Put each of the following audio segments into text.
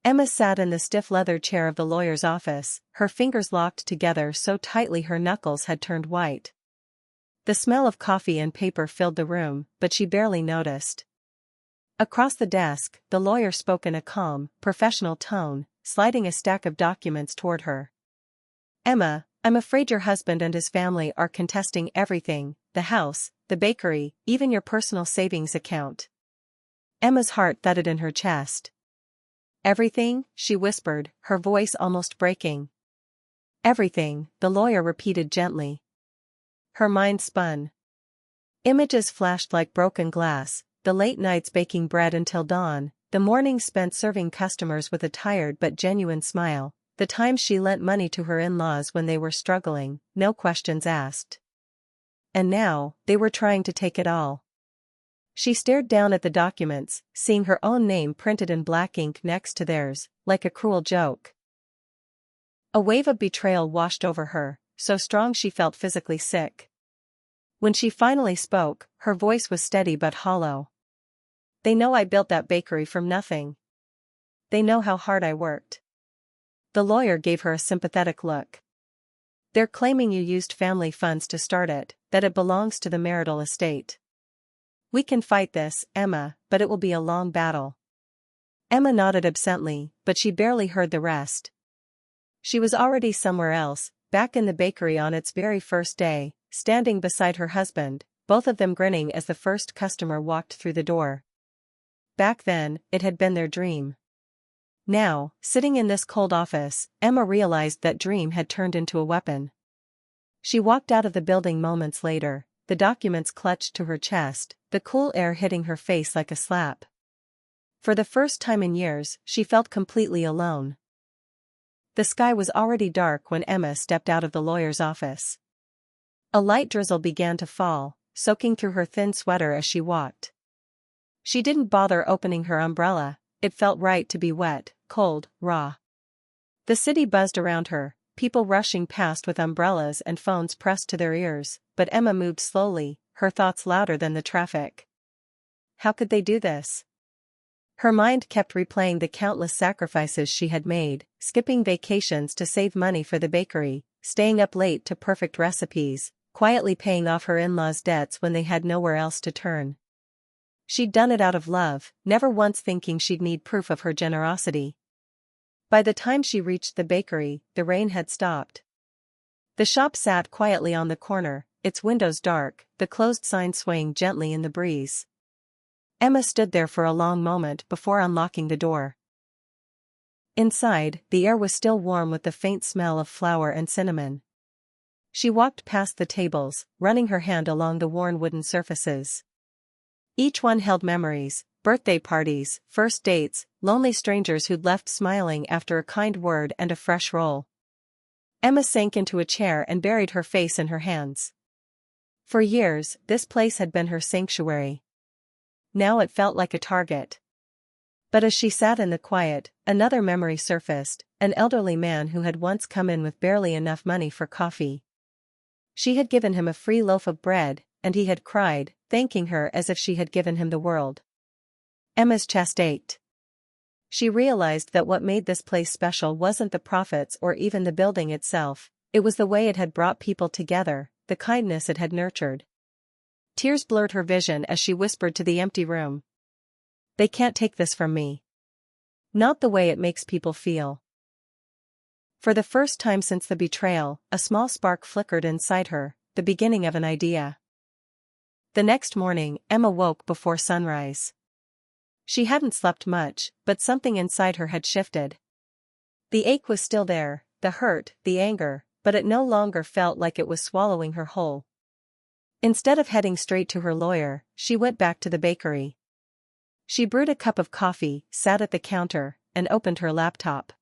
Emma sat in the stiff leather chair of the lawyer's office, her fingers locked together so tightly her knuckles had turned white. The smell of coffee and paper filled the room, but she barely noticed. Across the desk, the lawyer spoke in a calm, professional tone, sliding a stack of documents toward her. "Emma, I'm afraid your husband and his family are contesting everything, the house, the bakery, even your personal savings account." Emma's heart thudded in her chest. "Everything?" she whispered, her voice almost breaking. "Everything," the lawyer repeated gently. Her mind spun. Images flashed like broken glass, the late nights baking bread until dawn, the mornings spent serving customers with a tired but genuine smile, the times she lent money to her in-laws when they were struggling, no questions asked. And now, they were trying to take it all. She stared down at the documents, seeing her own name printed in black ink next to theirs, like a cruel joke. A wave of betrayal washed over her, so strong she felt physically sick. When she finally spoke, her voice was steady but hollow. "They know I built that bakery from nothing. They know how hard I worked." The lawyer gave her a sympathetic look. "They're claiming you used family funds to start it, that it belongs to the marital estate. We can fight this, Emma, but it will be a long battle." Emma nodded absently, but she barely heard the rest. She was already somewhere else, back in the bakery on its very first day, standing beside her husband, both of them grinning as the first customer walked through the door. Back then, it had been their dream. Now, sitting in this cold office, Emma realized that dream had turned into a weapon. She walked out of the building moments later, the documents clutched to her chest, the cool air hitting her face like a slap. For the first time in years, she felt completely alone. The sky was already dark when Emma stepped out of the lawyer's office. A light drizzle began to fall, soaking through her thin sweater as she walked. She didn't bother opening her umbrella, it felt right to be wet, cold, raw. The city buzzed around her, people rushing past with umbrellas and phones pressed to their ears, but Emma moved slowly, her thoughts louder than the traffic. How could they do this? Her mind kept replaying the countless sacrifices she had made, skipping vacations to save money for the bakery, staying up late to perfect recipes, quietly paying off her in-laws' debts when they had nowhere else to turn. She'd done it out of love, never once thinking she'd need proof of her generosity. By the time she reached the bakery, the rain had stopped. The shop sat quietly on the corner, its windows dark, the closed sign swaying gently in the breeze. Emma stood there for a long moment before unlocking the door. Inside, the air was still warm with the faint smell of flour and cinnamon. She walked past the tables, running her hand along the worn wooden surfaces. Each one held memories, birthday parties, first dates, lonely strangers who'd left smiling after a kind word and a fresh roll. Emma sank into a chair and buried her face in her hands. For years, this place had been her sanctuary. Now it felt like a target. But as she sat in the quiet, another memory surfaced, an elderly man who had once come in with barely enough money for coffee. She had given him a free loaf of bread, and he had cried, thanking her as if she had given him the world. Emma's chest ached. She realized that what made this place special wasn't the profits or even the building itself, it was the way it had brought people together, the kindness it had nurtured. Tears blurred her vision as she whispered to the empty room. "They can't take this from me. Not the way it makes people feel." For the first time since the betrayal, a small spark flickered inside her, the beginning of an idea. The next morning, Emma woke before sunrise. She hadn't slept much, but something inside her had shifted. The ache was still there, the hurt, the anger, but it no longer felt like it was swallowing her whole. Instead of heading straight to her lawyer, she went back to the bakery. She brewed a cup of coffee, sat at the counter, and opened her laptop.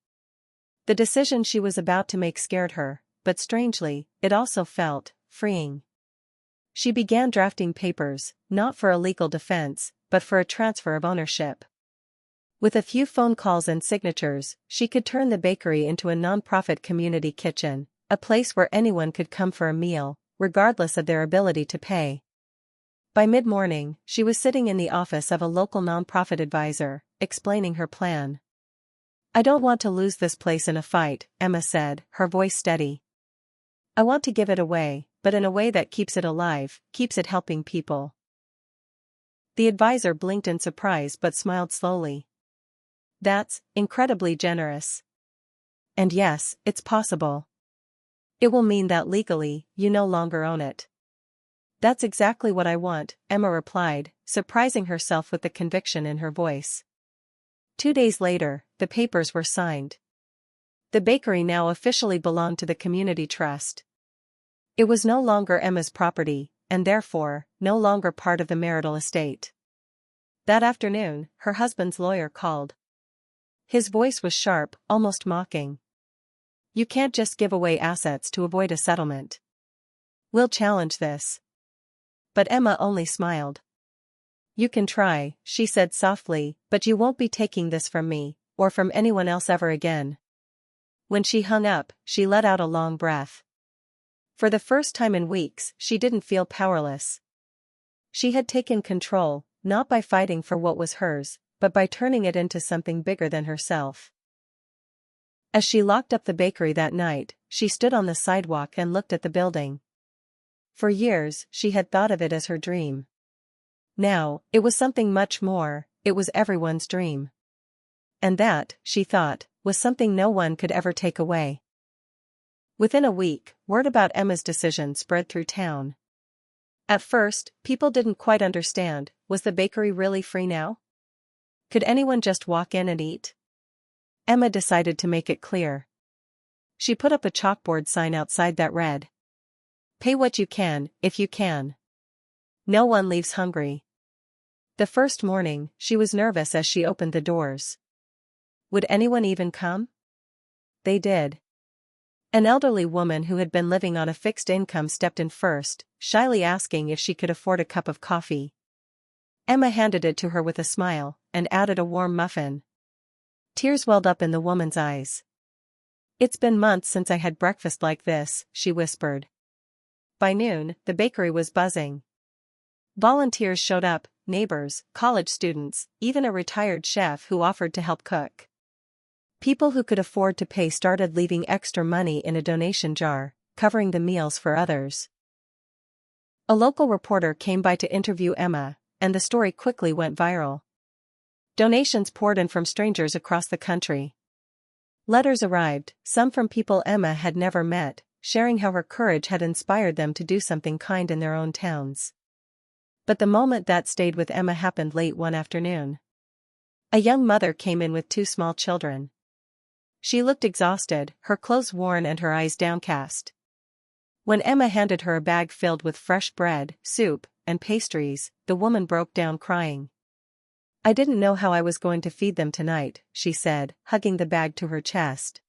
The decision she was about to make scared her, but strangely, it also felt freeing. She began drafting papers, not for a legal defense, but for a transfer of ownership. With a few phone calls and signatures, she could turn the bakery into a non-profit community kitchen, a place where anyone could come for a meal, regardless of their ability to pay. By mid-morning, she was sitting in the office of a local non-profit advisor, explaining her plan. I don't want to lose this place in a fight, Emma said, her voice steady. I want to give it away, but in a way that keeps it alive, keeps it helping people. The advisor blinked in surprise but smiled slowly. That's incredibly generous. And yes, it's possible. It will mean that legally, you no longer own it. That's exactly what I want, Emma replied, surprising herself with the conviction in her voice. 2 days later, the papers were signed. The bakery now officially belonged to the community trust. It was no longer Emma's property, and therefore, no longer part of the marital estate. That afternoon, her husband's lawyer called. His voice was sharp, almost mocking. You can't just give away assets to avoid a settlement. We'll challenge this. But Emma only smiled. You can try, she said softly, but you won't be taking this from me, or from anyone else ever again. When she hung up, she let out a long breath. For the first time in weeks, she didn't feel powerless. She had taken control, not by fighting for what was hers, but by turning it into something bigger than herself. As she locked up the bakery that night, she stood on the sidewalk and looked at the building. For years, she had thought of it as her dream. Now, it was something much more, it was everyone's dream. And that, she thought, was something no one could ever take away. Within a week, word about Emma's decision spread through town. At first, people didn't quite understand, was the bakery really free now? Could anyone just walk in and eat? Emma decided to make it clear. She put up a chalkboard sign outside that read, "Pay what you can, if you can. No one leaves hungry." The first morning, she was nervous as she opened the doors. Would anyone even come? They did. An elderly woman who had been living on a fixed income stepped in first, shyly asking if she could afford a cup of coffee. Emma handed it to her with a smile, and added a warm muffin. Tears welled up in the woman's eyes. It's been months since I had breakfast like this, she whispered. By noon, the bakery was buzzing. Volunteers showed up, neighbors, college students, even a retired chef who offered to help cook. People who could afford to pay started leaving extra money in a donation jar, covering the meals for others. A local reporter came by to interview Emma, and the story quickly went viral. Donations poured in from strangers across the country. Letters arrived, some from people Emma had never met, sharing how her courage had inspired them to do something kind in their own towns. But the moment that stayed with Emma happened late one afternoon. A young mother came in with 2 small children. She looked exhausted, her clothes worn and her eyes downcast. When Emma handed her a bag filled with fresh bread, soup, and pastries, the woman broke down crying. I didn't know how I was going to feed them tonight, she said, hugging the bag to her chest.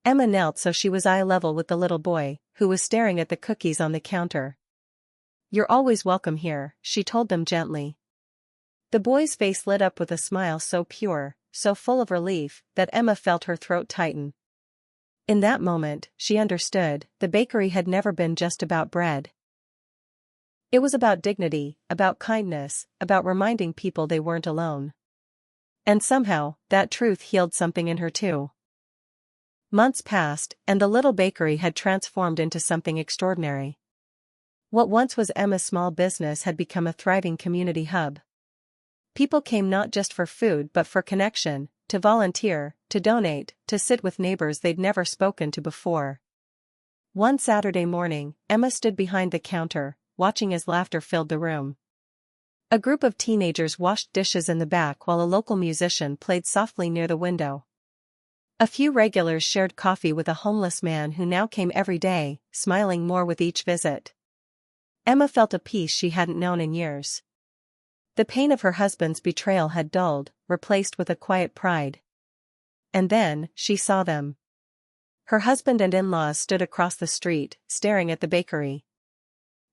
Emma knelt so she was eye level with the little boy, who was staring at the cookies on the counter. You're always welcome here, she told them gently. The boy's face lit up with a smile so pure, so full of relief, that Emma felt her throat tighten. In that moment, she understood, the bakery had never been just about bread. It was about dignity, about kindness, about reminding people they weren't alone. And somehow, that truth healed something in her too. Months passed, and the little bakery had transformed into something extraordinary. What once was Emma's small business had become a thriving community hub. People came not just for food but for connection, to volunteer, to donate, to sit with neighbors they'd never spoken to before. One Saturday morning, Emma stood behind the counter, watching as laughter filled the room. A group of teenagers washed dishes in the back while a local musician played softly near the window. A few regulars shared coffee with a homeless man who now came every day, smiling more with each visit. Emma felt a peace she hadn't known in years. The pain of her husband's betrayal had dulled, replaced with a quiet pride. And then, she saw them. Her husband and in-laws stood across the street, staring at the bakery.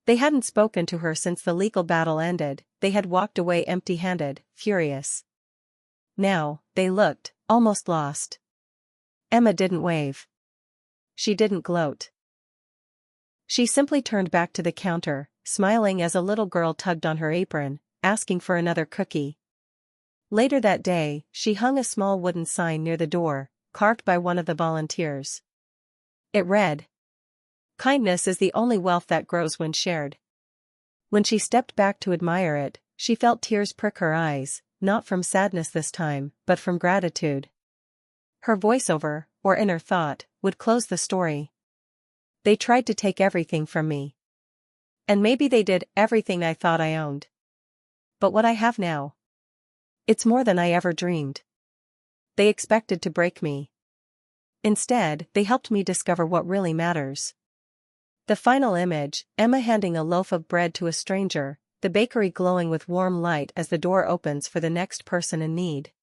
They hadn't spoken to her since the legal battle ended, they had walked away empty-handed, furious. Now, they looked, almost lost. Emma didn't wave. She didn't gloat. She simply turned back to the counter, smiling as a little girl tugged on her apron, asking for another cookie. Later that day, she hung a small wooden sign near the door, carved by one of the volunteers. It read, "Kindness is the only wealth that grows when shared." When she stepped back to admire it, she felt tears prick her eyes, not from sadness this time, but from gratitude. Her voiceover, or inner thought, would close the story. They tried to take everything from me. And maybe they did everything I thought I owned. But what I have now, it's more than I ever dreamed. They expected to break me. Instead, they helped me discover what really matters. The final image, Emma handing a loaf of bread to a stranger, the bakery glowing with warm light as the door opens for the next person in need.